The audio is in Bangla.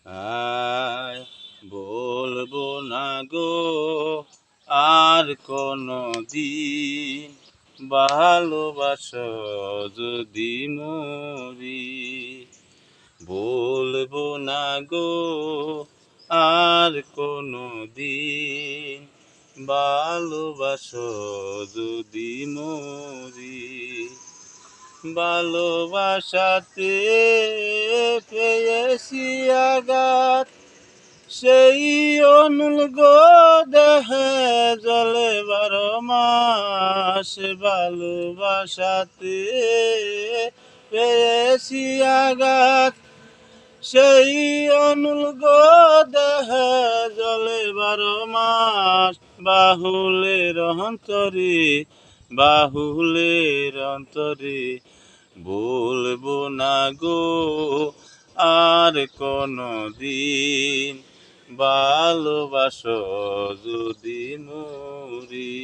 আয় বলবো না গো আর কোনো দিন, ভালোবাসো যদি মরি। বলবো না গো আর কোনো দিন, ভালোবাসো যদি মরি। ভালোবাসাতে পেয়েছি আঘাত, সেই অনুলগ দেহে জলে 12 মাস। ভালোবাসাতে পেয়েছি আঘাত, সেই অনুলগ দেহে জলে 12 মাস। বাহুলের অন্তরে, বাহুলের অন্তরে, বলবো না গো আর কোনো দিন, ভালোবাসো যদি মরি।